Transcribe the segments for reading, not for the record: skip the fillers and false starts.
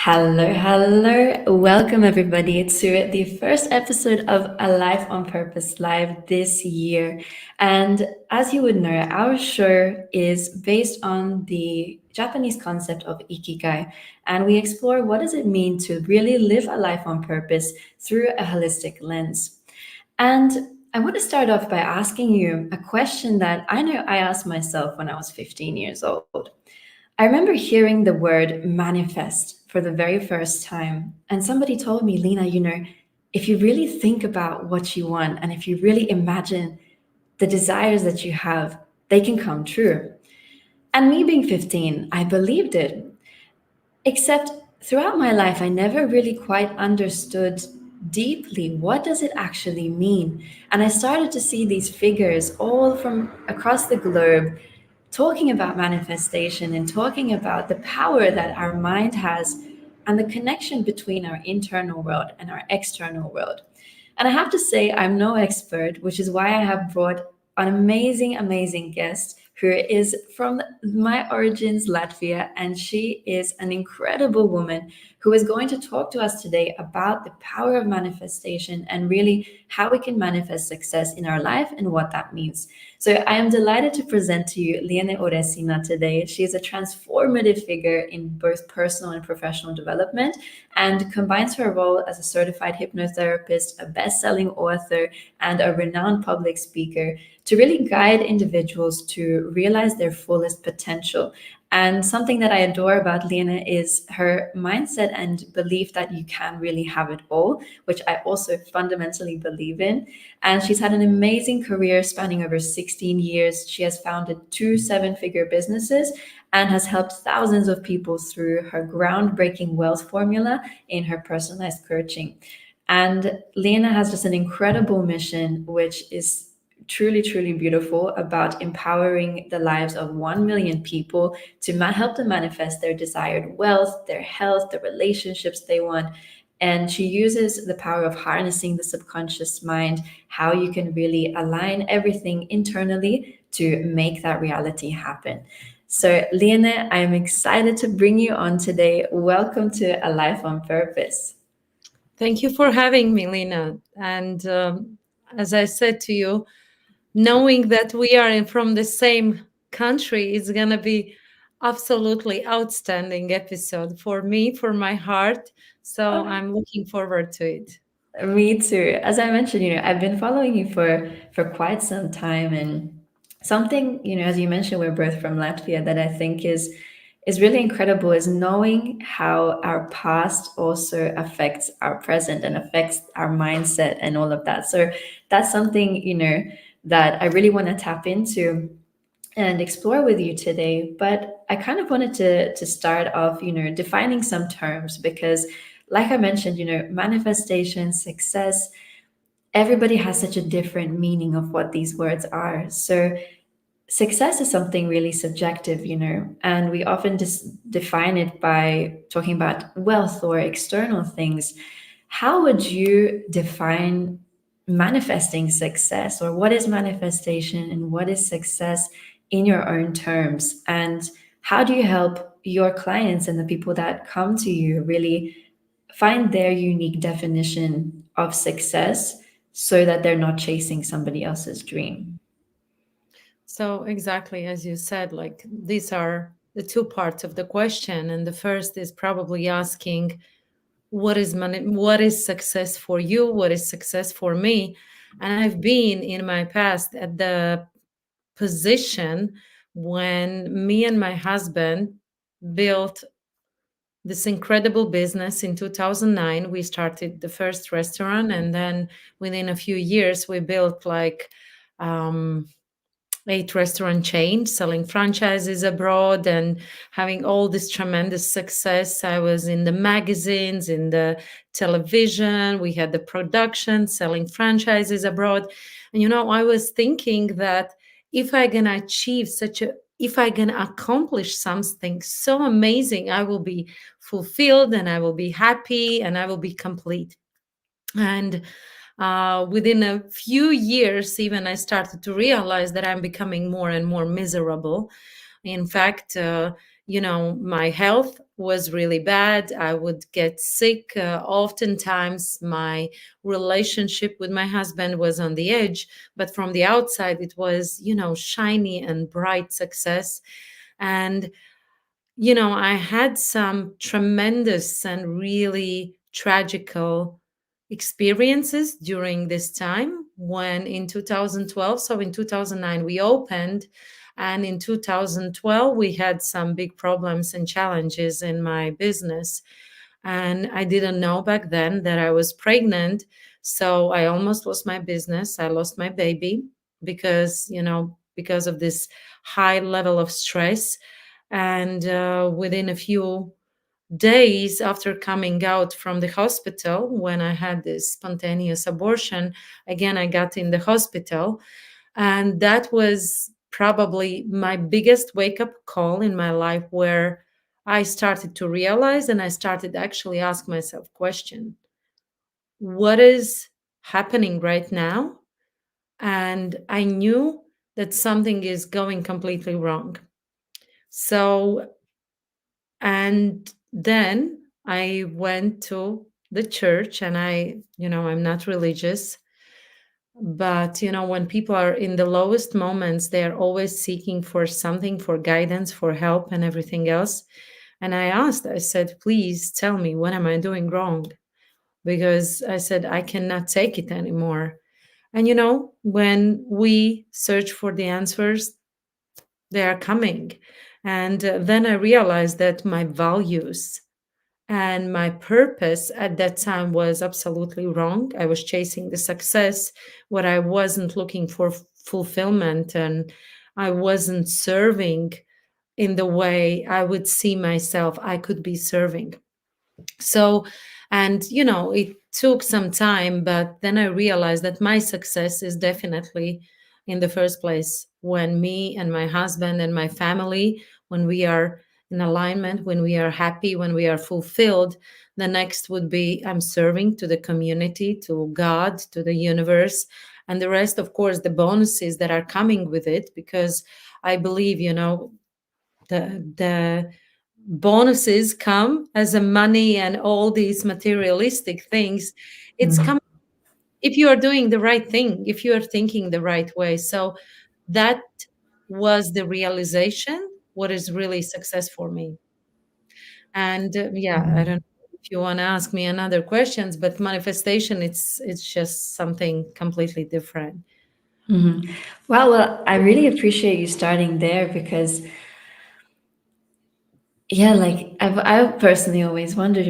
Hello. Welcome everybody to the first episode of A Life on Purpose Live this year. And as you would know, our show is based on the Japanese concept of ikigai, and we explore what does it mean to really live a life on purpose through a holistic lens. And I want to start off by asking you a question that I know I asked myself when I was 15 years old. I remember hearing the word manifest for the very first time. And somebody told me, Liene, if you really think about what you want and if you really imagine the desires that you have, they can come true. And me being 15, I believed it. Except throughout my life, I never really quite understood deeply what does it actually mean. And I started to see these figures all from across the globe talking about manifestation and talking about the power that our mind has and the connection between our internal world and our external world. And I have to say, I'm no expert, which is why I have brought an amazing guest who is from my origins, Latvia, and she is an incredible woman who is going to talk to us today about the power of manifestation and really how we can manifest success in our life and what that means. So I am delighted to present to you Liene Uresina today. She is a transformative figure in both personal and professional development and combines her role as a certified hypnotherapist, a best-selling author, and a renowned public speaker to really guide individuals to realize their fullest potential. And something that I adore about Liene is her mindset and belief that you can really have it all, which I also fundamentally believe in. And she's had an amazing career spanning over 16 years. She has founded 2 7-figure businesses and has helped thousands of people through her groundbreaking wealth formula in her personalized coaching. And Liene has just an incredible mission, which is truly beautiful, about empowering the lives of 1 million people to help them manifest their desired wealth, their health, the relationships they want. And she uses the power of harnessing the subconscious mind, how you can really align everything internally to make that reality happen. So, Liene, I'm excited to bring you on today. Welcome to A Life on Purpose. Thank you for having me, Lina. And as I said to you, knowing that we are from the same country is going to be absolutely outstanding episode for me, for my heart. So Oh, I'm looking forward to it. me too. As I mentioned, I've been following you for quite some time, and something, as you mentioned, we're both from Latvia, that I think is really incredible is knowing how our past also affects our present and affects our mindset and all of that. So that's something, that I really want to tap into and explore with you today. But I kind of wanted to start off, defining some terms because, like I mentioned, manifestation, success, everybody has such a different meaning of what these words are. So success is something really subjective, and we often just define it by talking about wealth or external things. How would you define manifesting success, or what is manifestation and what is success in your own terms? And how do you help your clients and the people that come to you really find their unique definition of success so that they're not chasing somebody else's dream? So exactly as you said, like these are the two parts of the question. And the first is probably asking, what is success for you? What is success for me? And I've been in my past at the position when me and my husband built this incredible business in 2009. We started the first restaurant, and then within a few years we built like um, 8 restaurant chains, selling franchises abroad and having all this tremendous success. I was in the magazines, in the television, we had the production, selling franchises abroad. And I was thinking that if I can achieve if I can accomplish something so amazing, I will be fulfilled and I will be happy and I will be complete. And within a few years, even I started to realize that I'm becoming more and more miserable. In fact, My health was really bad. I would get sick. Oftentimes, my relationship with my husband was on the edge, but from the outside, it was, shiny and bright success. And I had some tremendous and really tragical experiences during this time when in 2012, so in 2009, we opened. And in 2012, we had some big problems and challenges in my business. And I didn't know back then that I was pregnant. So I almost lost my business. I lost my baby because of this high level of stress. And within a few days after coming out from the hospital, when I had this spontaneous abortion, again, I got in the hospital. And that was probably my biggest wake up call in my life, where I started to realize and I started actually ask myself question, what is happening right now? And I knew that something is going completely wrong. So, and then I went to the church, and I'm not religious, but when people are in the lowest moments, they are always seeking for something, for guidance, for help, and everything else. And I said, please tell me, what am I doing wrong? Because I said, I cannot take it anymore. And when we search for the answers, they are coming. And then I realized that my values and my purpose at that time was absolutely wrong. I was chasing the success, where I wasn't looking for fulfillment, and I wasn't serving in the way I would see myself I could be serving. So, and it took some time, but then I realized that my success is definitely in the first place when me and my husband and my family, when we are in alignment, when we are happy, when we are fulfilled. The next would be I'm serving to the community, to God, to the universe, and the rest, of course, the bonuses that are coming with it, because I believe, the bonuses come as a money and all these materialistic things. It's Mm-hmm. come if you are doing the right thing, if you are thinking the right way. So that was the realization, what is really success for me. And yeah, I don't know if you want to ask me another questions, but manifestation, it's just something completely different. Mm-hmm. Wow, well, I really appreciate you starting there because, yeah, like I personally always wondered,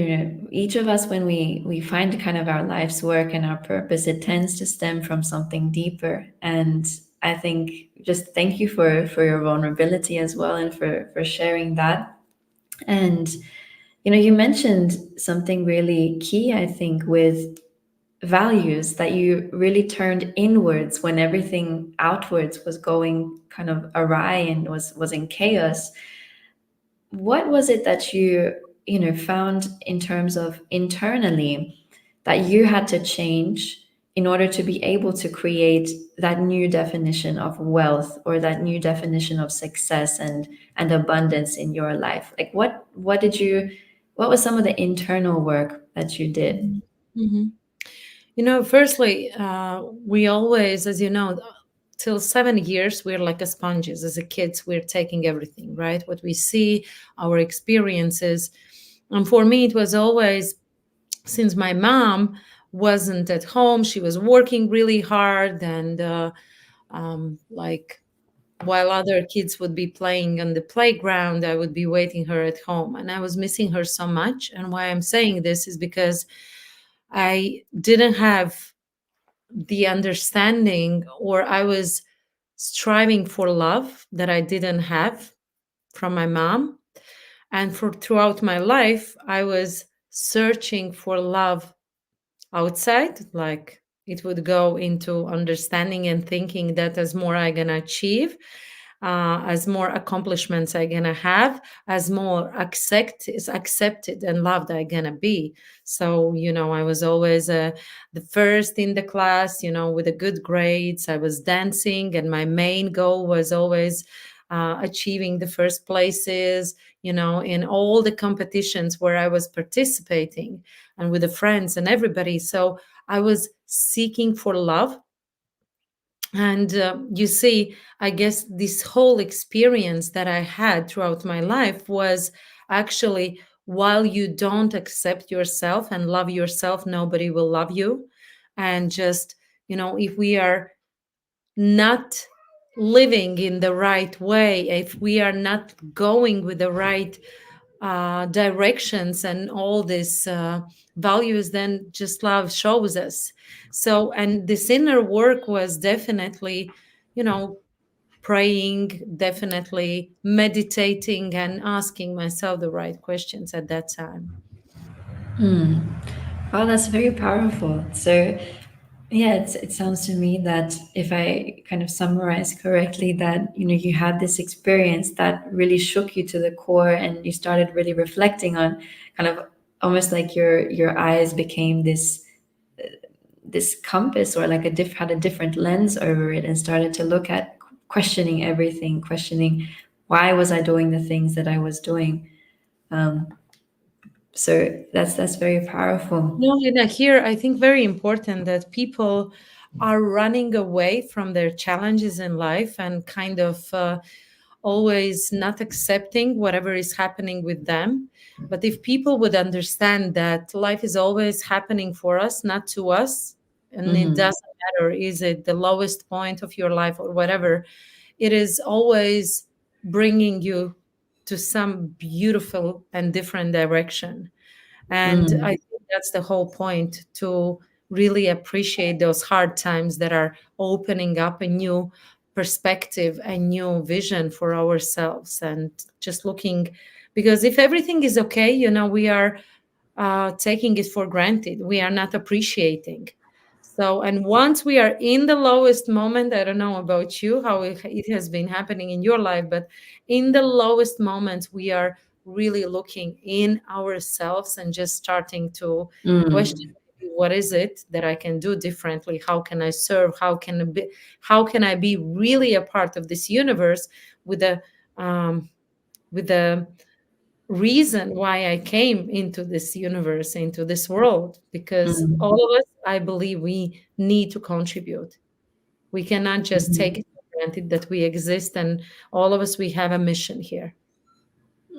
each of us when we find kind of our life's work and our purpose, it tends to stem from something deeper. And I think just thank you for your vulnerability as well and for sharing that. And you mentioned something really key, I think, with values that you really turned inwards when everything outwards was going kind of awry and was in chaos. What was it that you found in terms of internally that you had to change in order to be able to create that new definition of wealth or that new definition of success and abundance in your life? Like what was some of the internal work that you did? Mhm. Firstly, we always, as you know, till 7 years, we're like a sponges. As a kids, we're taking everything, right? What we see, our experiences. And for me, it was always, since my mom wasn't at home, she was working really hard, and like while other kids would be playing on the playground, I would be waiting her at home, and I was missing her so much. And why I'm saying this is because I didn't have the understanding, or I was striving for love that I didn't have from my mom. And for throughout my life, I was searching for love outside. Like it would go into understanding and thinking that as more I gonna achieve, as more accomplishments I gonna have, as more is accepted and loved I gonna be. So I was always the first in the class, with the good grades. I was dancing, and my main goal was always achieving the first places, in all the competitions where I was participating, and with the friends and everybody. So I was seeking for love. And you see, I guess this whole experience that I had throughout my life was actually, while you don't accept yourself and love yourself, nobody will love you. And just, if we are not living in the right way, if we are not going with the right directions and all these values, then just love shows us. So, and this inner work was definitely, you know, praying, definitely meditating, and asking myself the right questions at that time. Wow, that's very powerful. So, yeah, it sounds to me that if I kind of summarize correctly, that you had this experience that really shook you to the core, and you started really reflecting on kind of almost like your eyes became this compass, or like had a different lens over it, and started to look at questioning everything, questioning why was I doing the things that I was doing. So that's very powerful. No, Lina, here I think very important that people are running away from their challenges in life and kind of always not accepting whatever is happening with them. But if people would understand that life is always happening for us, not to us, and it Mm-hmm. doesn't matter, is it the lowest point of your life or whatever, it is always bringing you to some beautiful and different direction. And I Mm, think that's the whole point, to really appreciate those hard times that are opening up a new perspective, a new vision for ourselves, and just looking. Because if everything is okay, we are taking it for granted. We are not appreciating. So, and once we are in the lowest moment, I don't know about you, how it has been happening in your life, but in the lowest moments, we are really looking in ourselves and just starting to question, mm, what is it that I can do differently? How can I serve? How can I be really a part of this universe with a um, with a reason why I came into this universe, into this world, because all mm, of us, I believe, we need to contribute. We cannot just take mhm, it for granted that we exist, and all of us, we have a mission here.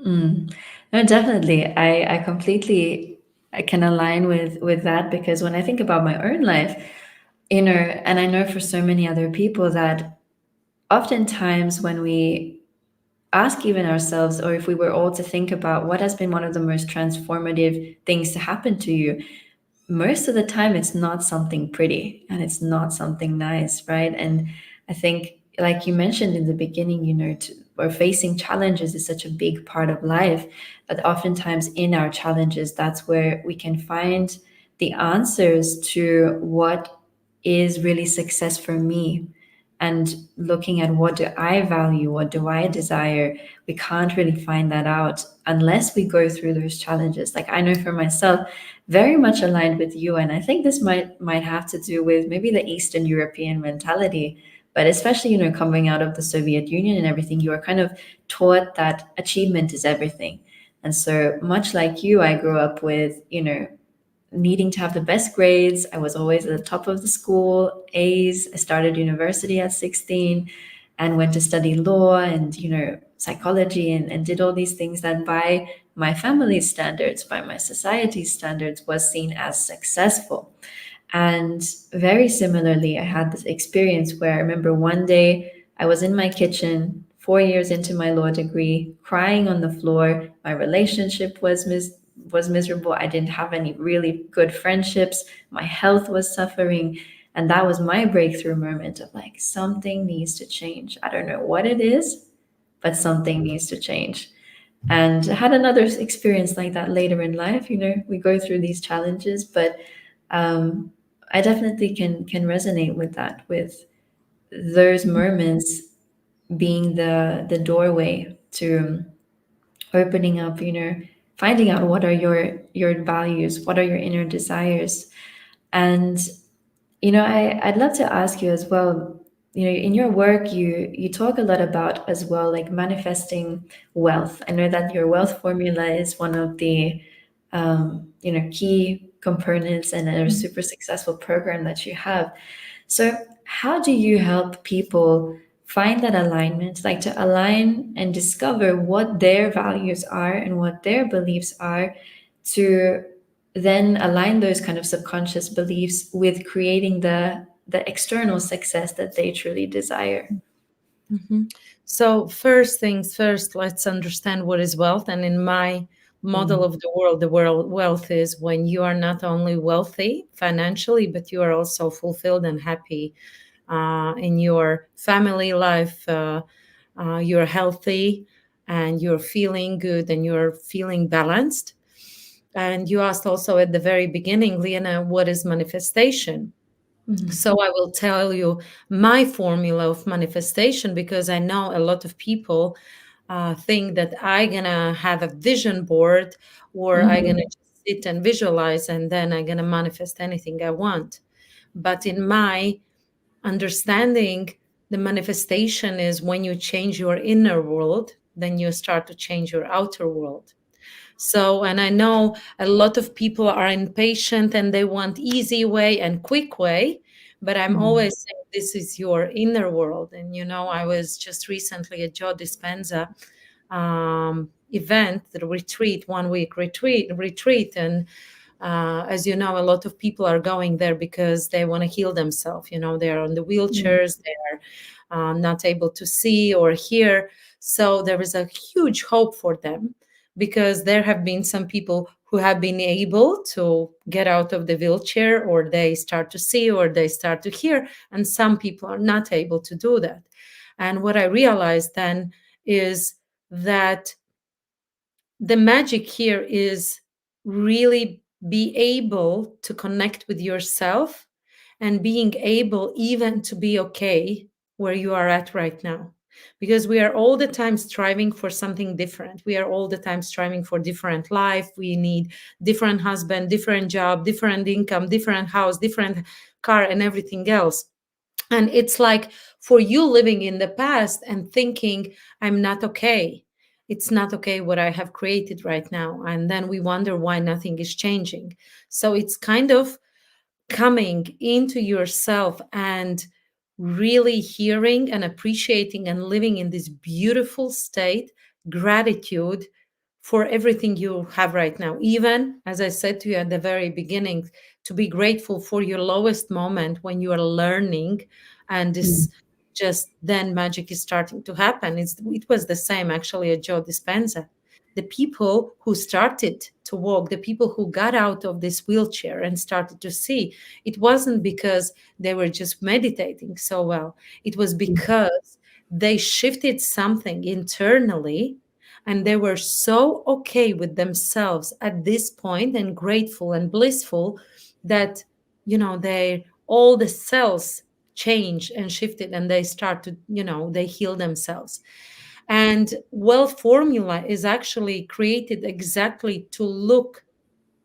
mm. No, definitely. I completely I can align with that, because when I think about my own life, and I know for so many other people that oftentimes when we ask even ourselves, or if we were all to think about what has been one of the most transformative things to happen to you, most of the time it's not something pretty, and it's not something nice, right? And I think, like you mentioned in the beginning, or facing challenges is such a big part of life, that oftentimes in our challenges, that's where we can find the answers to what is really success for me. And looking at, what do I value, what do I desire, we can't really find that out unless we go through those challenges. Like, I know for myself, very much aligned with you, and I think this might have to do with maybe the Eastern European mentality, but especially, coming out of the Soviet Union and everything, you are kind of taught that achievement is everything. And so, much like you, I grew up with, needing to have the best grades. I was always at the top of the school, A's. I started university at 16 and went to study law and, psychology, and did all these things that by my family's standards, by my society's standards, was seen as successful. And very similarly, I had this experience where I remember one day I was in my kitchen, 4 years into my law degree, crying on the floor. My relationship was miserable. I didn't have any really good friendships. My health was suffering. And that was my breakthrough moment of like, something needs to change. I don't know what it is, but something needs to change. And I had another experience like that later in life. We go through these challenges, but um, I definitely can resonate with that, with those moments being the doorway to opening up, finding out what are your values, what are your inner desires. And I'd love to ask you as well, in your work, you talk a lot about as well, like manifesting wealth. I know that your wealth formula is one of the key components and a super successful program that you have. So how do you help people find that alignment, like to align and discover what their values are and what their beliefs are, to then align those kind of subconscious beliefs with creating the external success that they truly desire? Mhm. So, first things first, let's understand what is wealth. And in my model Mm, of the world wealth is when you are not only wealthy financially, but you are also fulfilled and happy in your family life. You're healthy and you're feeling good and you're feeling balanced. And you asked also at the very beginning, Liana, what is manifestation? mm, So I will tell you my formula of manifestation because I know a lot of people think that I gonna have a vision board or I gonna mhm, just sit and visualize and then I gonna manifest anything I want. But in my understanding, the manifestation is when you change your inner world, then you start to change your outer world. So, and I know a lot of people are impatient and they want easy way and quick way, but I'm mm, always saying this is your inner world. And I was just recently at Joe Dispenza event, the retreat, 1 week retreat, and as you know, a lot of people are going there because they want to heal themselves. They're on the mm, wheelchairs, they're not able to see or hear. So there is a huge hope for them because there have been some people who have been able to get out of the wheelchair or they start to see or they start to hear, and some people are not able to do that. And what I realized then is that the magic here is really be able to connect with yourself and being able even to be okay where you are at right now, because we are all the time striving for something different. We are all the time striving for different life. We need different husband, different job, different income, different house, different car, and everything else. And it's like for you living in the past and thinking, I'm not okay. It's not okay what I have created right now. And then we wonder why nothing is changing. So it's kind of coming into yourself and really hearing and appreciating and living in this beautiful state, gratitude for everything you have right now. Even as I said to you at the very beginning, to be grateful for your lowest moment when you are learning, and mm, this just then magic is starting to happen. It was the same actually at Joe Dispenza. The people who started to walk, the people who got out of this wheelchair and started to see, it wasn't because they were just meditating so well. It was mm, because they shifted something internally and they were so okay with themselves at this point and grateful and blissful that, they all the cells changed and shifted and they start to, they heal themselves. And well formula is actually created exactly to look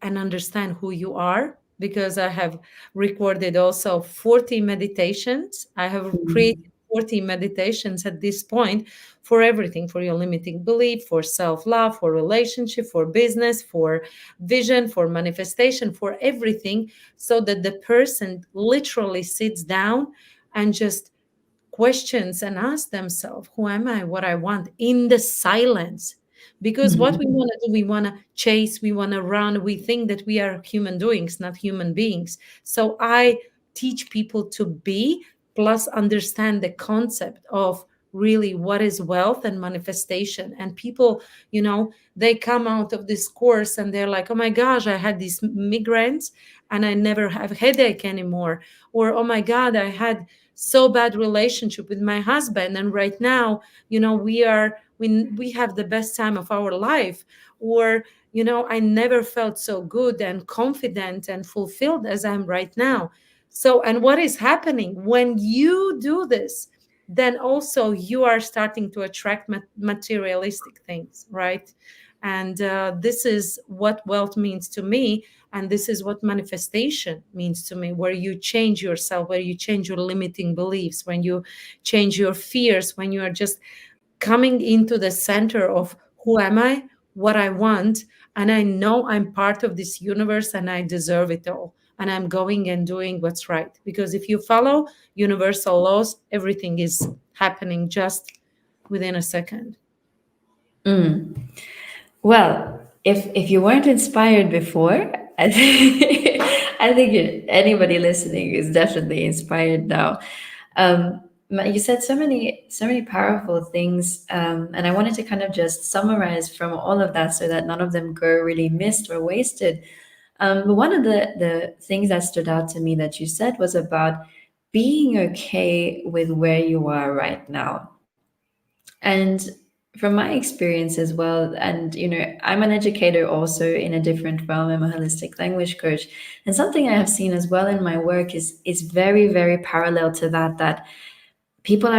and understand who you are, because I have recorded also 40 meditations. I have created mm, 40 meditations at this point for everything, for your limiting belief, for self-love, for relationship, for business, for vision, for manifestation, for everything, so that the person literally sits down and just questions and ask themselves, who am I, what I want, in the silence. Because what we mm, want to do, we want to chase, we want to run, we think that we are human doings, not human beings. So I teach people to be, plus understand the concept of really what is wealth and manifestation. And people, they come out of this course and they're like, oh my gosh, I had these migraines and I never have headache anymore. Or, oh my God, I had so bad relationship with my husband and right now, we have the best time of our life. Or, I never felt so good and confident and fulfilled as I'm right now. So, and what is happening when you do this? then also you are starting to attract materialistic things, right? And this is what wealth means to me. And this is what manifestation means to me, where you change yourself, where you change your limiting beliefs, when you change your fears, when you are just coming into the center of who am I, what I want, and I know I'm part of this universe and I deserve it all. And I'm going and doing what's right. Because if you follow universal laws, everything is happening just within a second. Well, if you weren't inspired before, I think, I think anybody listening is definitely inspired now. You said so many powerful things, and I wanted to kind of just summarize from all of that so that none of them go really missed or wasted. But one of the things that stood out to me that you said was about being okay with where you are right now. And from my experience as well, and I'm an educator also in a different realm. I'm a holistic language coach, and something I have seen as well in my work is very, very parallel to that people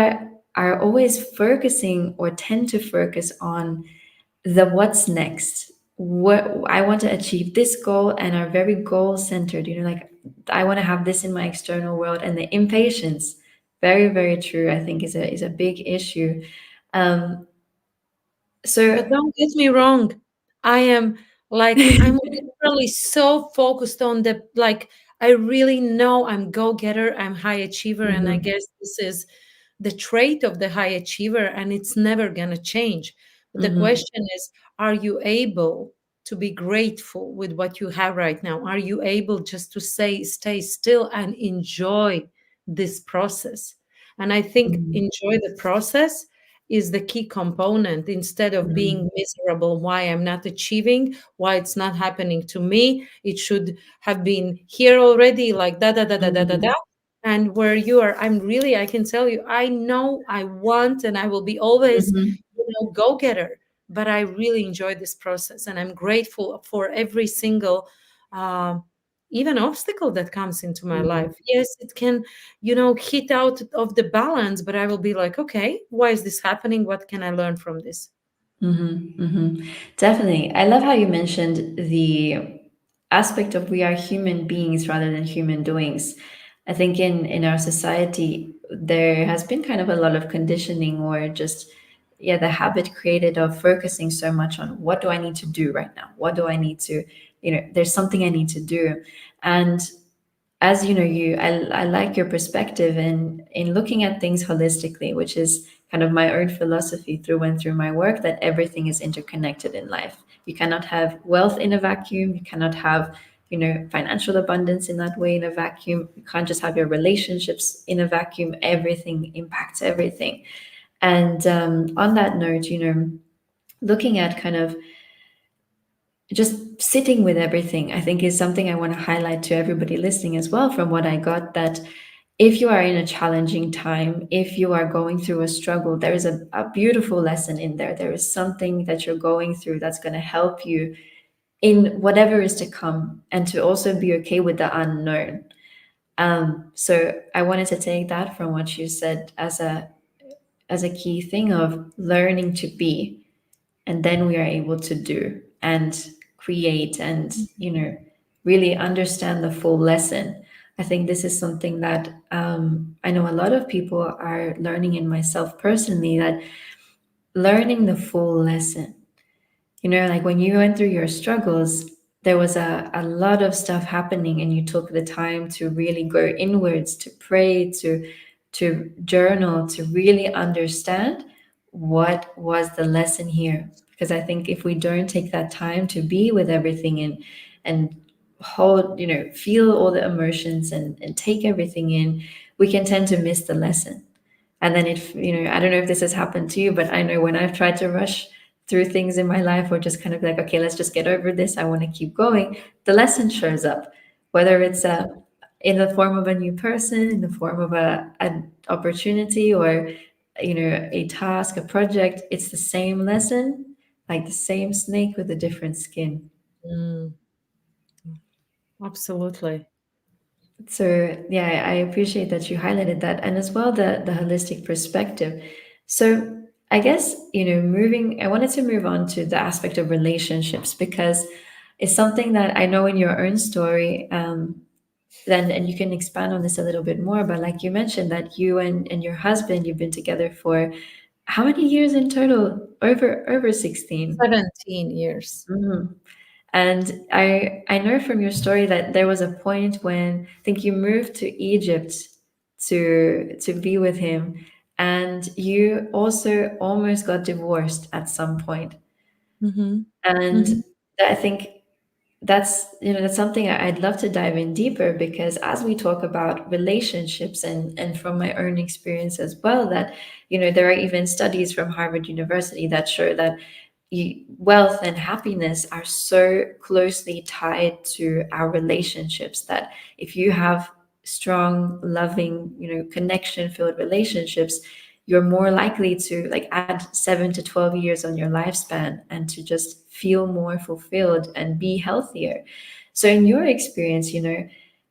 are always focusing or tend to focus on the what's next. What I want to achieve this goal and are very goal centered, like I want to have this in my external world, and the impatience, very, very true, I think is a big issue. um But so don't get me wrong. I am like, I'm literally so focused on the, like, I really know I'm go-getter, I'm high achiever, and I Mhm, guess this is the trait of the high achiever, and it's never gonna change. But the mhm, question is, are you able to be grateful with what you have right now? Are you able just to say, stay still and enjoy this process? And I think mhm, enjoy the process is the key component, instead of being mhm, miserable why I'm not achieving, why it's not happening to me. It should have been here already, like da da da da da da da. mhm, And where you are, I'm really, I can tell you, I know I want and I will be always, mhm, go getter. But I really enjoy this process, and I'm grateful for every single um even obstacle that comes into my mhm. life. Yes, it can, hit out of the balance, but I will be like, okay, why is this happening? What can I learn from this? Definitely. I love how you mentioned the aspect of we are human beings rather than human doings. I think in our society there has been kind of a lot of conditioning, or just, yeah, the habit created of focusing so much on what do I need to do right now? What do I need to, there's something I need to do. And as you know, I like your perspective in looking at things holistically, which is kind of my own philosophy through and through my work, that everything is interconnected in life. You cannot have wealth in a vacuum. You cannot have, financial abundance in that way in a vacuum. You can't just have your relationships in a vacuum. Everything impacts everything. And on that note, looking at kind of just sitting with everything, I think is something I want to highlight to everybody listening as well, from what I got, that if you are in a challenging time, if you are going through a struggle, there is a beautiful lesson in there. There is something that you're going through that's going to help you in whatever is to come, and to also be okay with the unknown. So I wanted to take that from what you said as a key thing of learning to be, and then we are able to do and create and really understand the full lesson. I think this is something that I know a lot of people are learning, in myself personally, that learning the full lesson, like when you went through your struggles, there was a lot of stuff happening, and you took the time to really go inwards, to pray, to journal, to really understand what was the lesson here. Because I think if we don't take that time to be with everything, and hold, feel all the emotions, and take everything in, we can tend to miss the lesson. And then I don't know if this has happened to you, but I know when I've tried to rush through things in my life, or just kind of like, okay, let's just get over this, I want to keep going, the lesson shows up, whether it's in the form of a new person, in the form of an opportunity, or a task, a project. It's the same lesson, like the same snake with a different skin. Mm, absolutely. So yeah, I appreciate that you highlighted that, and as well the holistic perspective. So I guess moving. I wanted to move on to the aspect of relationships because it's something that I know in your own story. Then and you can expand on this a little bit more. But like you mentioned that you and your husband, you've been together for how many years in total? Over 16. 17 years. Mhm. And I know from your story that there was a point when I think you moved to Egypt to be with him, and you also almost got divorced at some point. Mm-hmm. And Mm-hmm. I think that's something I'd love to dive in deeper because as we talk about relationships and from my own experience as well, that there are even studies from Harvard University that show that wealth and happiness are so closely tied to our relationships that if you have strong, loving, connection filled relationships, you're more likely to like add 7 to 12 years on your lifespan and to just feel more fulfilled and be healthier. So in your experience,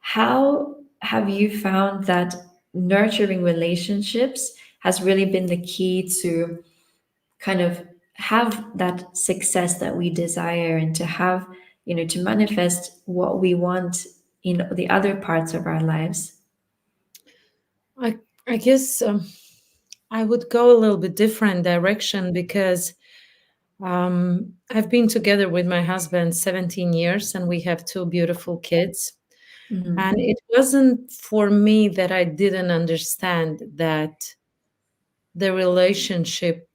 how have you found that nurturing relationships has really been the key to kind of have that success that we desire and to have, to manifest what we want in the other parts of our lives? I I guess I would go a little bit different direction because I've been together with my husband 17 years and we have two beautiful kids. And Mm-hmm. it wasn't for me that I didn't understand that the relationship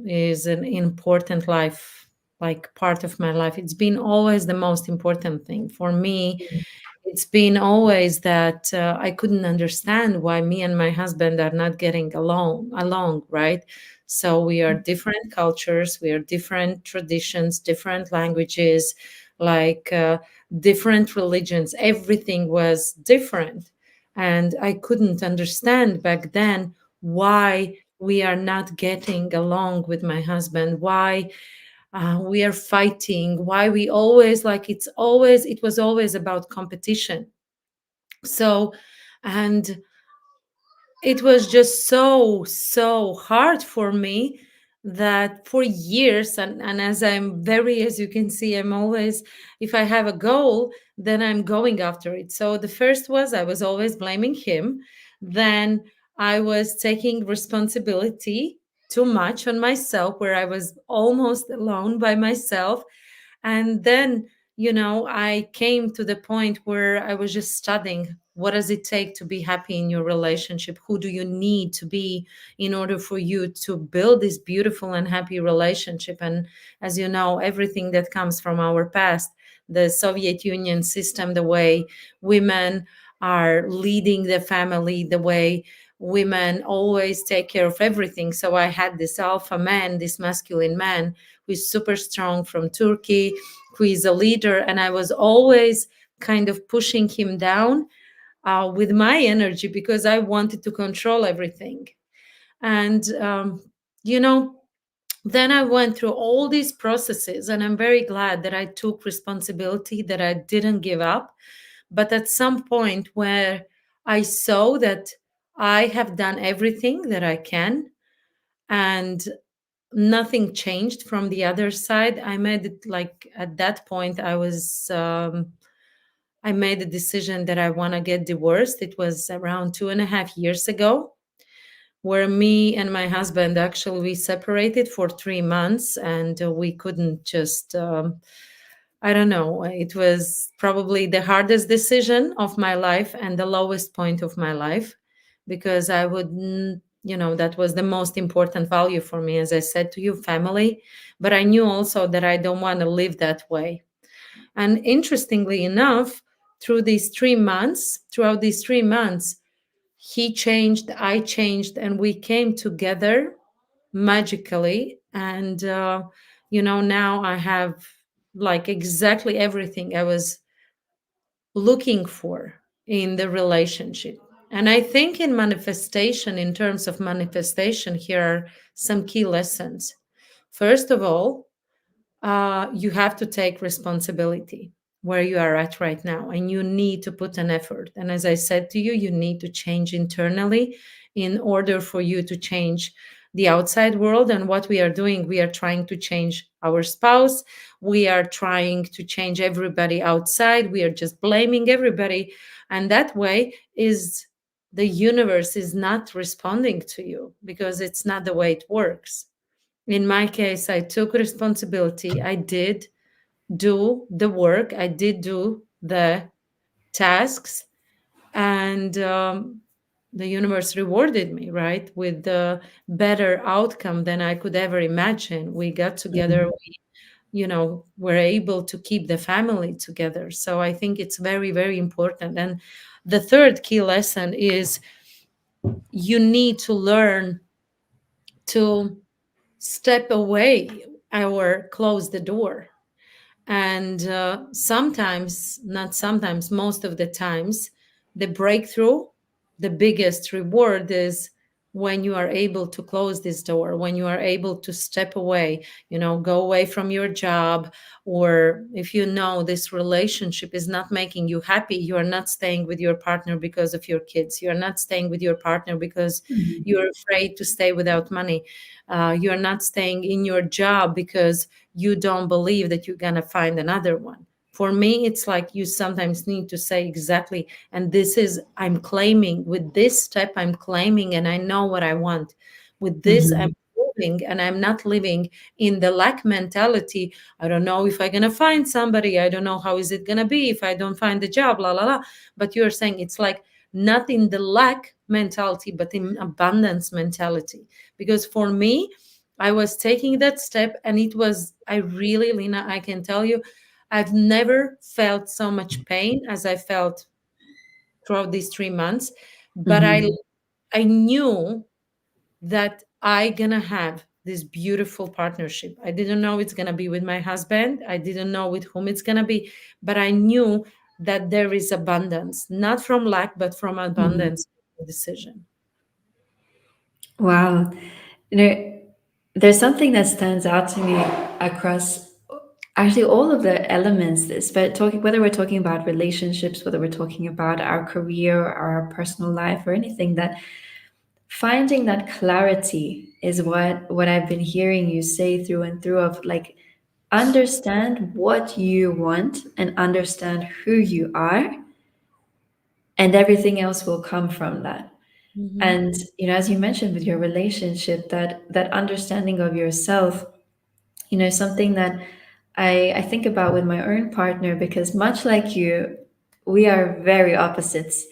is an important life, like part of my life. It's been always the most important thing for me. It's been always that I couldn't understand why me and my husband are not getting along, right? So we are different cultures, we are different traditions, different languages, like different religions. Everything was different, and I couldn't understand back then why we are not getting along with my husband, why we are fighting, why we always like it was always about competition. So, and it was just so hard for me that for years, and as I'm very, as you can see, I'm always, if I have a goal, then I'm going after it. So the first was I was always blaming him. Then I was taking responsibility too much on myself, where I was almost alone by myself. And then, I came to the point where I was just studying what does it take to be happy in your relationship? Who do you need to be in order for you to build this beautiful and happy relationship? And as you know, everything that comes from our past, the Soviet Union system, the way women are leading the family, the way women always take care of everything. So I had this alpha man, this masculine man who is super strong from Turkey, who is a leader. And I was always kind of pushing him down with my energy because I wanted to control everything. And, you know, then I went through all these processes, and I'm very glad that I took responsibility, that I didn't give up. But at some point where I saw that I have done everything that I can, and nothing changed from the other side, I made it like at that point I made a decision that I want to get divorced. It was around 2.5 years ago, where me and my husband actually we separated for 3 months, and we couldn't just. I don't know. It was probably the hardest decision of my life and the lowest point of my life, because I would, that was the most important value for me, as I said to you, family. But I knew also that I don't want to live that way. And interestingly enough, throughout these 3 months, he changed, I changed, and we came together magically. And, now I have like exactly everything I was looking for in the relationship. And I think in manifestation, in terms of manifestation, here are some key lessons. First of all, you have to take responsibility. where you are at right now, and you need to put an effort. And as I said to you, you need to change internally in order for you to change the outside world. And what we are doing, we are trying to change our spouse, we are trying to change everybody outside, we are just blaming everybody. And that way is the universe is not responding to you, because it's not the way it works. In my case, I took responsibility, I did do the work, I did do the tasks, and the universe rewarded me, right, with the better outcome than I could ever imagine. We got together, Mhm. were able to keep the family together. So I think it's very, very important. And the third key lesson is you need to learn to step away or close the door. And sometimes, not sometimes, most of the times, the breakthrough, the biggest reward is when you are able to close this door, when you are able to step away, go away from your job. Or if you know this relationship is not making you happy, you are not staying with your partner because of your kids. You are not staying with your partner because Mhm. you're afraid to stay without money. You are not staying in your job because you don't believe that you're going to find another one. For me, it's like you sometimes need to say exactly, and this is, I'm claiming with this step, I'm claiming, and I know what I want. With this, I'm Mhm. moving, and I'm not living in the lack mentality. I don't know if I'm going to find somebody. I don't know how is it going to be if I don't find the job, la, la, la. But you're saying it's like not in the lack mentality, but in abundance mentality. Because for me, I was taking that step, and it was, I really, Lena, I can tell you, I've never felt so much pain as I felt throughout these 3 months. But Mhm. I knew that I gonna have this beautiful partnership. I didn't know it's gonna be with my husband. I didn't know with whom it's gonna be, but I knew that there is abundance, not from lack, but from Mhm. abundance decision. Wow. You know, there's something that stands out to me across actually all of the elements this, but talking whether we're talking about relationships, whether we're talking about our career or our personal life or anything, that finding that clarity is what I've been hearing you say through and through, of like, understand what you want and understand who you are, and everything else will come from that. Mhm. And as you mentioned with your relationship, that understanding of yourself, something that I think about with my own partner, because much like you, we are very opposites,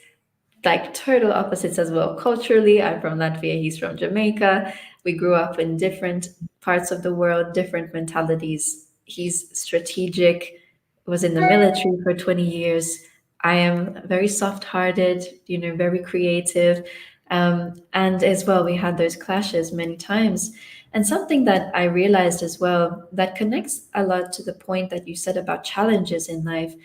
like total opposites as well. Culturally, I'm from Latvia, he's from Jamaica. We grew up in different parts of the world, different mentalities. He's strategic, was in the military for 20 years. I am very soft-hearted, very creative. And as well, we had those clashes many times. And something that I realized as well that connects a lot to the point that you said about challenges in life,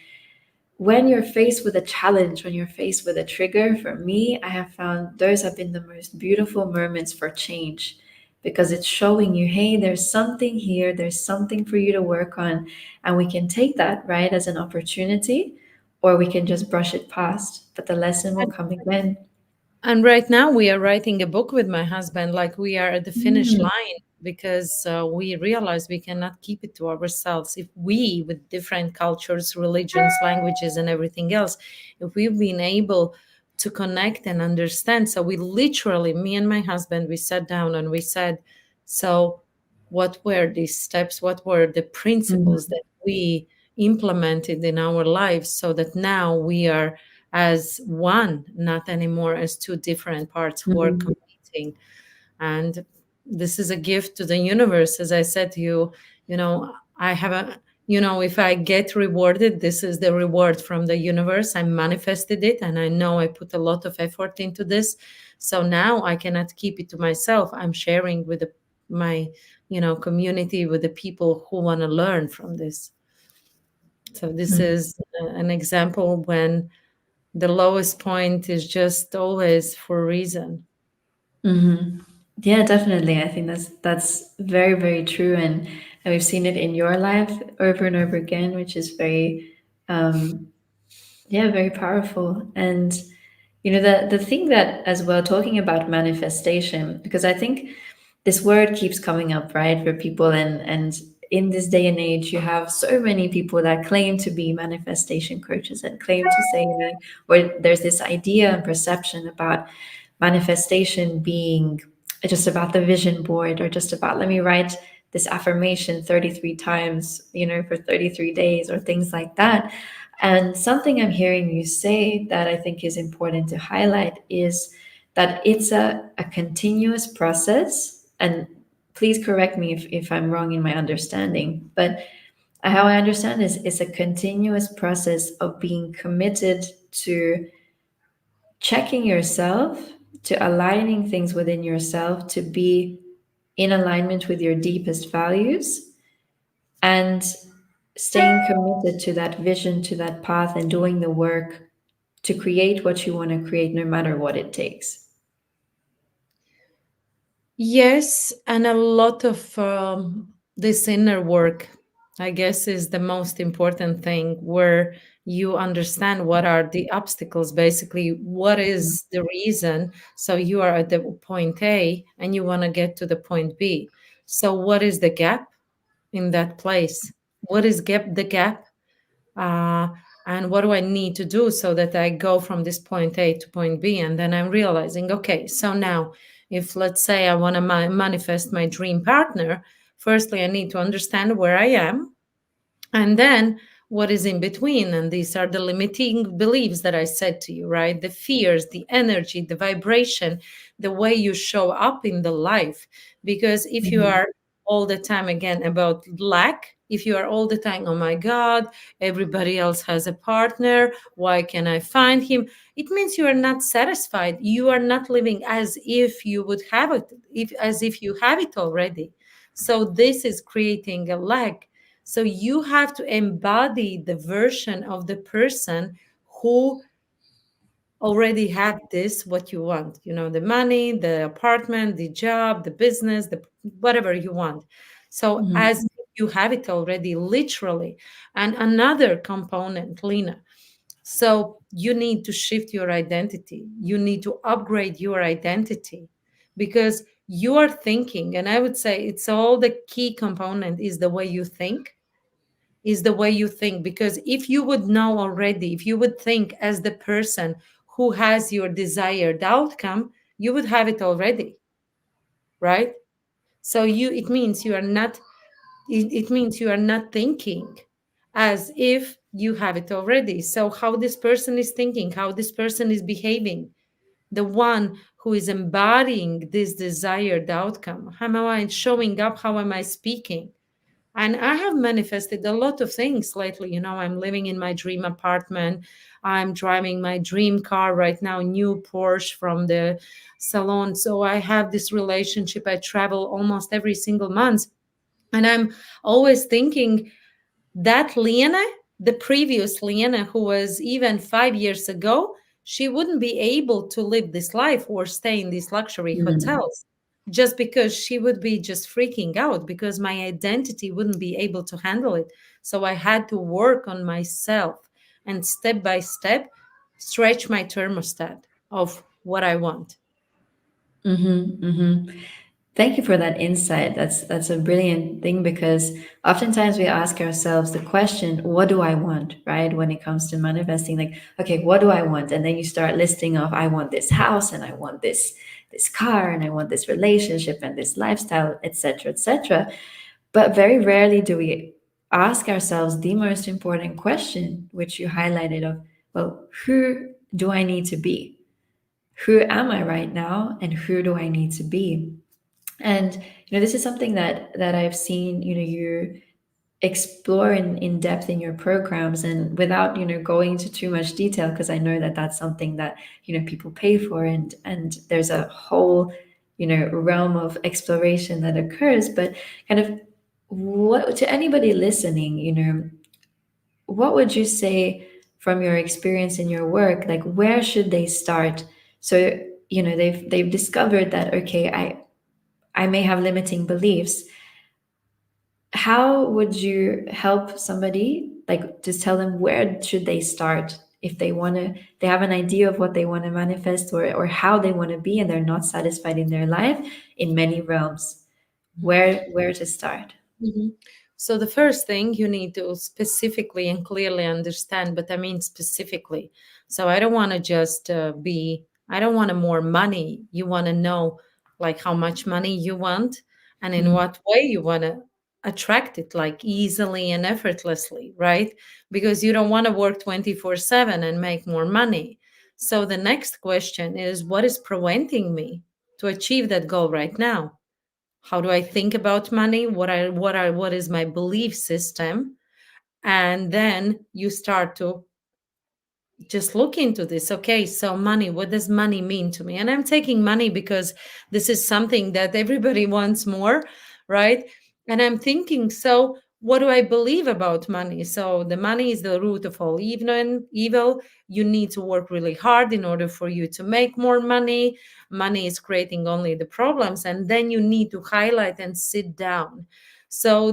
when you're faced with a challenge, when you're faced with a trigger, for me, I have found those have been the most beautiful moments for change, because it's showing you, hey, there's something here, there's something for you to work on. And we can take that, right, as an opportunity, or we can just brush it past. But the lesson will come again. And right now, we are writing a book with my husband. Like we are at the finish Mm, line because we realize we cannot keep it to ourselves. If we, with different cultures, religions, languages, and everything else, if we've been able to connect and understand, so we literally, me and my husband, we sat down and we said, so what were these steps? What were the principles mhm, that we implemented in our lives so that now we are as one, not anymore as two different parts who are mhm, competing. And this is a gift to the universe. As I said to you, I have a, if I get rewarded, this is the reward from the universe. I manifested it, and I know I put a lot of effort into this. So now I cannot keep it to myself. I'm sharing with my, community, with the people who want to learn from this. So this mhm, is an example when the lowest point is just always for a reason. mhm. Yeah, definitely. I think that's very, very true, and we've seen it in your life over and over again, which is very Um, yeah, very powerful. And the thing that, as well, talking about manifestation, because I think this word keeps coming up, right, for people, and in this day and age, you have so many people that claim to be manifestation coaches and claim to say, or there's this idea and perception about manifestation being just about the vision board, or just about, let me write this affirmation 33 times, for 33 days, or things like that. And something I'm hearing you say that I think is important to highlight is that it's a continuous process. And please correct me if I'm wrong in my understanding, but how I understand this is a continuous process of being committed to checking yourself, to aligning things within yourself to be in alignment with your deepest values, and staying committed to that vision, to that path, and doing the work to create what you want to create, no matter what it takes. Yes, and a lot of this inner work, I guess, is the most important thing, where you understand what are the obstacles, basically, what is the reason. So you are at the point A and you want to get to the point B. So, what is the gap in that place? What is the gap? uh, and what do I need to do so that I go from this point A to point B? And then I'm realizing, okay, so now if, let's say, I want to manifest my dream partner, firstly I need to understand where I am, and then what is in between. And these are the limiting beliefs that I said to you, right? The fears, the energy, the vibration, the way you show up in the life. Because if you Mhm. are all the time, again, about lack, if you are all the time, oh my God, everybody else has a partner, why can I find him? It means you are not satisfied. You are not living as if you would have it, as if you have it already. So this is creating a lack. So you have to embody the version of the person who already have this, what you want, the money, the apartment, the job, the business, the whatever you want. So as Mhm. if you have it already, literally. And another component, Lena. So you need to shift your identity. You need to upgrade your identity, because you are thinking, and I would say it's all, the key component is the way you think, is the way you think. Because if you would know already, if you would think as the person who has your desired outcome, you would have it already, right? So it means you are not, it means you are not thinking as if you have it already. So how this person is thinking, how this person is behaving, the one who is embodying this desired outcome, how am I showing up, how am I speaking? And I have manifested a lot of things lately. I'm living in my dream apartment. I'm driving my dream car right now, new Porsche from the salon. So I have this relationship. I travel almost every single month. And I'm always thinking, that Liene, the previous Liene, who was even 5 years ago, she wouldn't be able to live this life or stay in these luxury Mhm. hotels, just because she would be just freaking out, because my identity wouldn't be able to handle it. So I had to work on myself and step by step stretch my thermostat of what I want. Mhm. Mhm. Thank you for that insight. That's a brilliant thing, because oftentimes we ask ourselves the question, what do I want, right? When it comes to manifesting, like, okay, what do I want? And then you start listing off, I want this house, and I want this car, and I want this relationship, and this lifestyle, etc., etc. But very rarely do we ask ourselves the most important question, which you highlighted, of, well, who do I need to be? Who am I right now, and who do I need to be? And this is something that I've seen you explore in depth in your programs, and without going into too much detail, because I know that that's something that people pay for, and there's a whole realm of exploration that occurs. But kind of, what, to anybody listening, what would you say from your experience in your work, like, where should they start? So they've discovered that, okay, I may have limiting beliefs. how would you help somebody, like just tell them where should they start if they want to, they have an idea of what they want to manifest, or how they want to be and they're not satisfied in their life in many realms, where to start? Mhm. So the first thing you need to specifically and clearly understand, but I mean specifically. So I don't want to just I don't want more money. You want to know like how much money you want and in Mm, what way you want to attract it, like easily and effortlessly, right? Because you don't want to work 24/7 and make more money. So the next question is, what is preventing me to achieve that goal right now? How do I think about money? What is my belief system? And then you start to just look into this. Okay, so money, what does money mean to me? And I'm taking money because this is something that everybody wants more, right? And I'm thinking, so what do I believe about money? So the money is the root of all evil. You need to work really hard in order for you to make more money. Money is creating only the problems, and then you need to highlight and sit down. So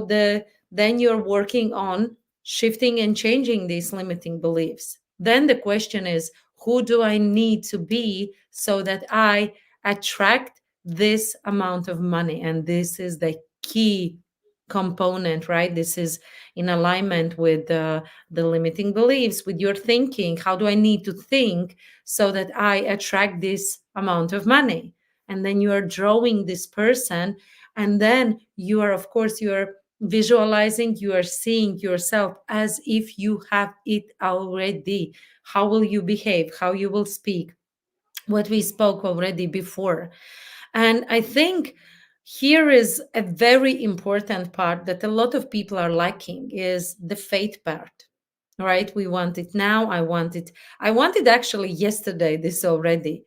then you're working on shifting and changing these limiting beliefs. Then the question is, who do I need to be so that I attract this amount of money? And this is the key component, right? This is in alignment with the limiting beliefs, with your thinking. How do I need to think so that I attract this amount of money? And then you are drawing this person, and then you are, of course, you are visualizing, you are seeing yourself as if you have it already. How will you behave? How you will speak? What we spoke already before. And I think here is a very important part that a lot of people are lacking is the faith part. Right? We want it now. I want it actually yesterday, this already.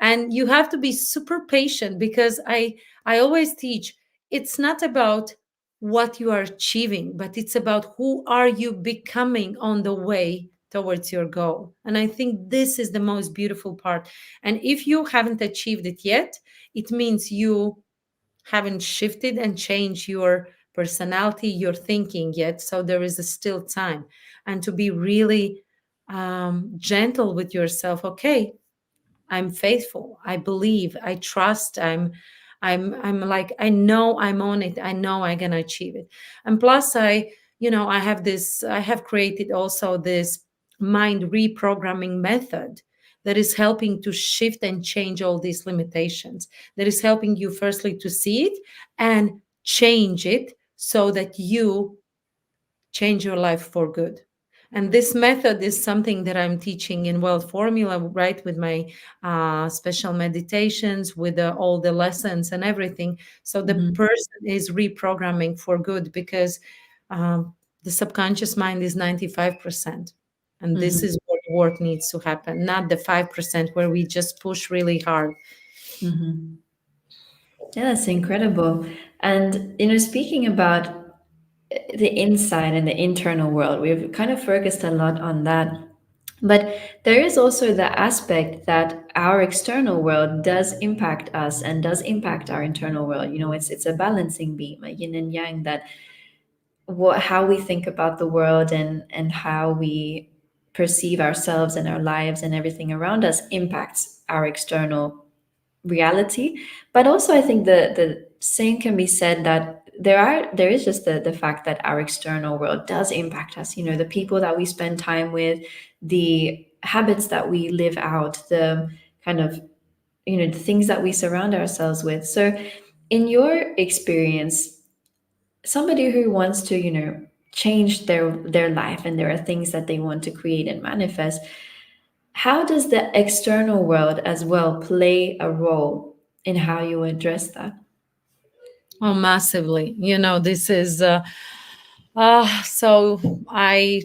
And you have to be super patient because I always teach it's not about what you are achieving, but it's about who are you becoming on the way towards your goal. And I think this is the most beautiful part. And if you haven't achieved it yet, it means you haven't shifted and changed your personality, your thinking yet. So there is still time. And to be really gentle with yourself. Okay, I'm faithful. I believe. I trust. I'm like, I know I'm on it. I know I'm gonna achieve it. And plus I have this, I have created also this mind reprogramming method that is helping to shift and change all these limitations. That is helping you firstly to see it and change it so that you change your life for good. And this method is something that I'm teaching in Well Formula, right, with my special meditations, with all the lessons and everything. So the mhm, person is reprogramming for good because the subconscious mind is 95%. And this mhm, is what work needs to happen, not the 5% where we just push really hard. mhm. Yeah, that's incredible. And speaking about the inside and the internal world, we've kind of focused a lot on that. But there is also the aspect that our external world does impact us and does impact our internal world. It's a balancing beam, a yin and yang, that how we think about the world and how we perceive ourselves and our lives and everything around us impacts our external reality. But also I think the same can be said that there is just the fact that our external world does impact us. The people that we spend time with, the habits that we live out, the kind of the things that we surround ourselves with. So in your experience, somebody who wants to change their life, and there are things that they want to create and manifest, how does the external world as well play a role in how you address that? Oh, massively. This is so I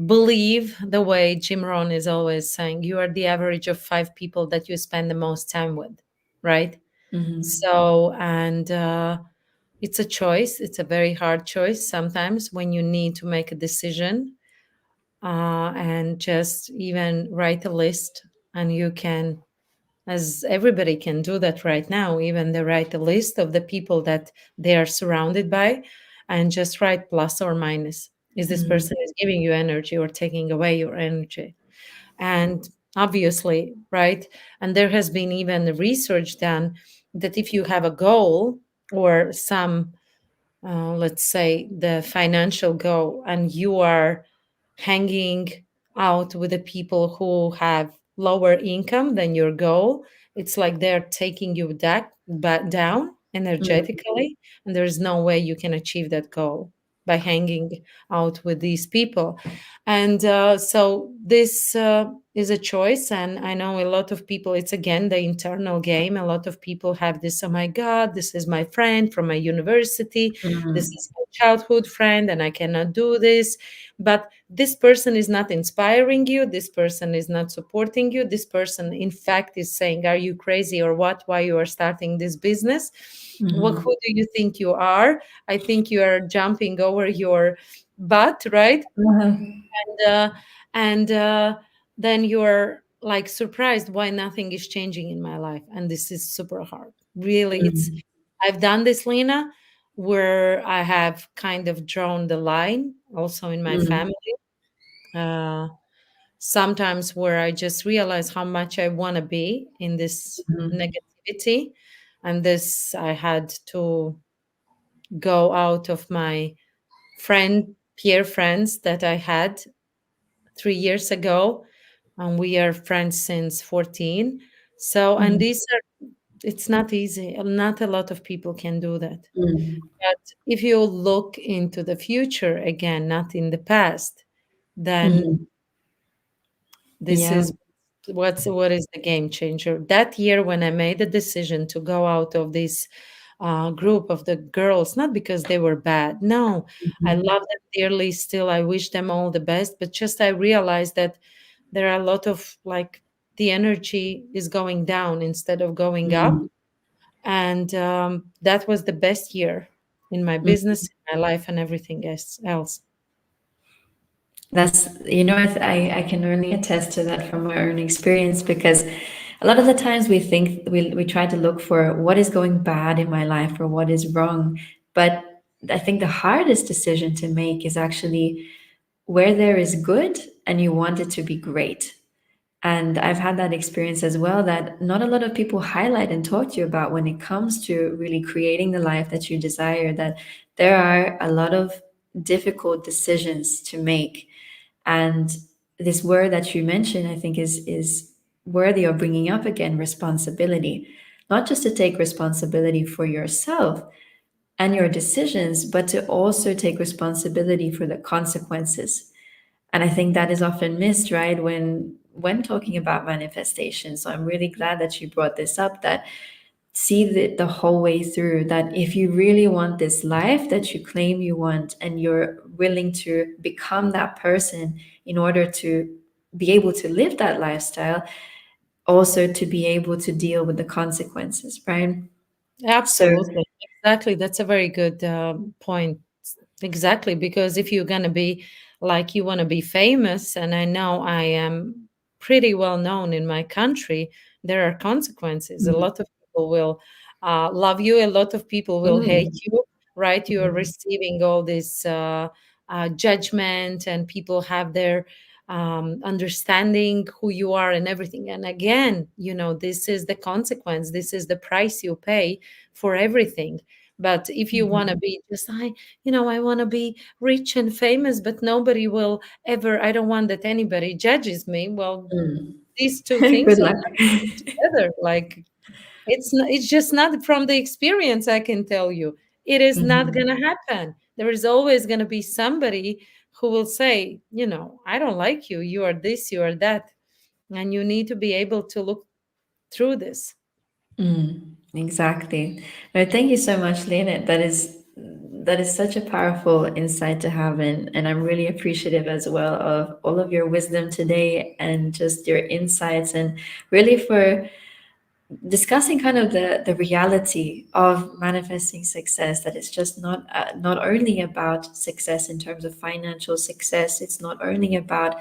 believe the way Jim Rohn is always saying, you are the average of 5 people that you spend the most time with, right? Mm-hmm. So, and it's a choice. It's a very hard choice sometimes when you need to make a decision and just even write a list. And you can, as everybody can do that right now, even they write a list of the people that they are surrounded by and just write plus or minus. Is this person is giving you energy or taking away your energy? And obviously, right? And there has been even research done that if you have a goal or some, let's say, the financial goal, and you are hanging out with the people who have lower income than your goal, it's like they're taking you down energetically, and there's no way you can achieve that goal by hanging out with these people. And so this is a choice. And I know a lot of people, it's again the internal game. A lot of people have this, oh my God, this is my friend from my university. This Mm, is my childhood friend, and I cannot do this. But this person is not inspiring you. This person is not supporting you. This person, in fact, is saying, are you crazy or what? Why you are starting this business? What, mhm, who do you think you are? I think you are jumping over your butt, right? mhm, And then you're like surprised why nothing is changing in my life, and this is super hard. Really, it's mhm, I've done this, Lena, where I have kind of drawn the line also in my mhm, family. uh, Sometimes where I just realize how much I want to be in this mhm, negativity, and this I had to go out of my peer friends that I had 3 years ago, and we are friends since 14. So, and mhm, these are, it's not easy. Not a lot of people can do that. mhm, But if you look into the future again, not in the past, then mhm. this Yeah. is what is the game changer. That year when I made the decision to go out of this group of the girls, not because they were bad. No, I Mhm, love them dearly still. I wish them all the best. But just I realized that there are a lot of like the energy is going down instead of going up. mhm, And that was the best year in my mhm. business, in my life, and everything else. That's, I can only attest to that from my own experience, because a lot of the times we think we try to look for what is going bad in my life or what is wrong. But I think the hardest decision to make is actually where there is good and you want it to be great. And I've had that experience as well, that not a lot of people highlight and talk to you about when it comes to really creating the life that you desire, that there are a lot of difficult decisions to make. And this word that you mentioned, I think, is worthy of bringing up again: responsibility. Not just to take responsibility for yourself and your decisions, but to also take responsibility for the consequences. And I think that is often missed, right, when talking about manifestation. So I'm really glad that you brought this up, that see the whole way through, that if you really want this life that you claim you want, and you're willing to become that person in order to be able to live that lifestyle, also to be able to deal with the consequences, right? So Absolutely. Exactly. That's a very good point. Exactly. Because if you're going to be like, you want to be famous, and I know I am pretty well known in my country, there are consequences. A mm, lot of people will love you, a lot of people will hate mm, you, right? You are mm, receiving all this judgment, and people have their understanding who you are and everything. And again, this is the consequence, this is the price you pay for everything. But if you want to mhm, be just, I want to be rich and famous, but nobody will ever, I don't want that anybody judges me. Well, mm. these two things Good are luck. not together. Like, it's just not from the experience, I can tell you. It is not Mhm, going to happen. There is always going to be somebody who will say, I don't like you. You are this, you are that. And you need to be able to look through this. exactly. No, thank you so much, Lena. That is such a powerful insight to have, and I'm really appreciative as well of all of your wisdom today, and just your insights, and really for discussing kind of the reality of manifesting success. That it's just not only about success in terms of financial success. It's not only about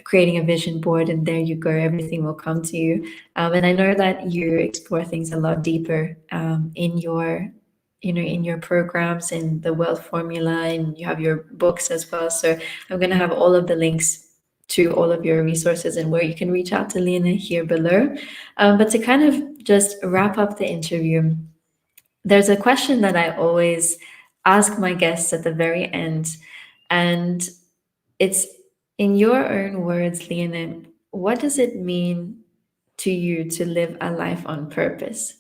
creating a vision board and there you go, everything will come to you. And I know that you explore things a lot deeper in your in your programs and the wealth formula, and you have your books as well. So I'm going to have all of the links to all of your resources and where you can reach out to Liene here below. But to kind of just wrap up the interview, there's a question that I always ask my guests at the very end, and it's, in your own words, Liene, what does it mean to you to live a life on purpose?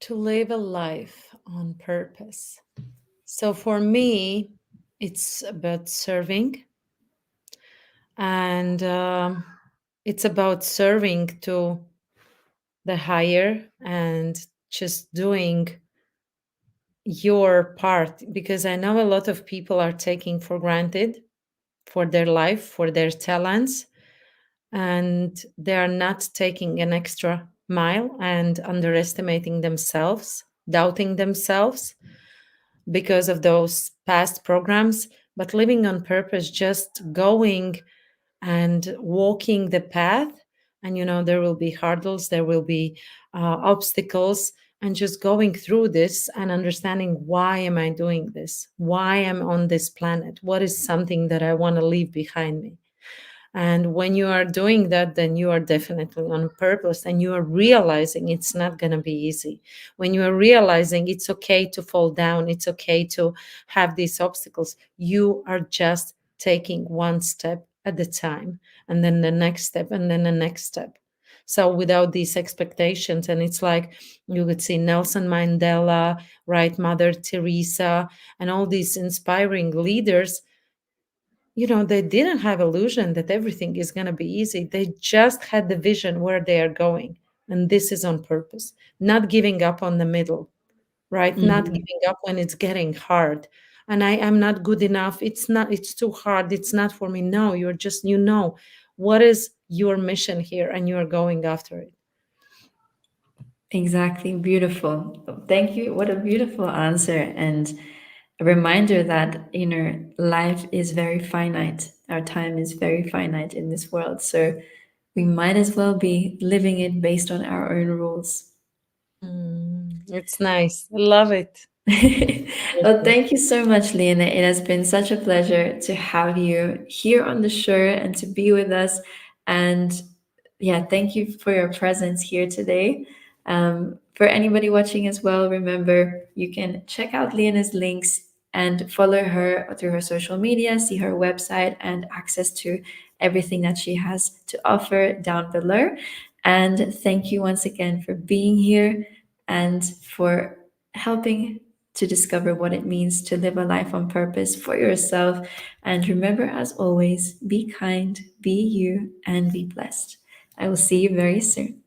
To live a life on purpose. So for me, it's about serving, and it's about serving to the higher and just doing your part, because I know a lot of people are taking for granted for their life, for their talents, and they are not taking an extra mile and underestimating themselves, doubting themselves because of those past programs. But living on purpose, just going and walking the path, and there will be hurdles, there will be obstacles, and just going through this and understanding, why am I doing this, why I'm on this planet, what is something that I want to leave behind me. And when you are doing that, then you are definitely on purpose, and you are realizing it's not going to be easy. When you are realizing it's okay to fall down, it's okay to have these obstacles, you are just taking one step at a time, and then the next step, and then the next step. So without these expectations, and it's like you could see Nelson Mandela, right, Mother Teresa, and all these inspiring leaders, they didn't have illusion that everything is going to be easy. They just had the vision where they are going. And this is on purpose. Not giving up on the middle, right? Not Mhm. giving up when it's getting hard. And I am not good enough. It's too hard. It's not for me. No, you're just, what is your mission here, and you're going after it. Exactly. Beautiful. Thank you. What a beautiful answer. And a reminder that, life is very finite. Our time is very finite in this world. So we might as well be living it based on our own rules. It's nice. I love it. Well, thank you so much, Lena. It has been such a pleasure to have you here on the show and to be with us. And yeah, thank you for your presence here today. For anybody watching as well, remember you can check out Lena's links and follow her through her social media, see her website, and access to everything that she has to offer down below. And thank you once again for being here and for helping to discover what it means to live a life on purpose for yourself. And remember, as always, be kind, be you, and be blessed. I will see you very soon.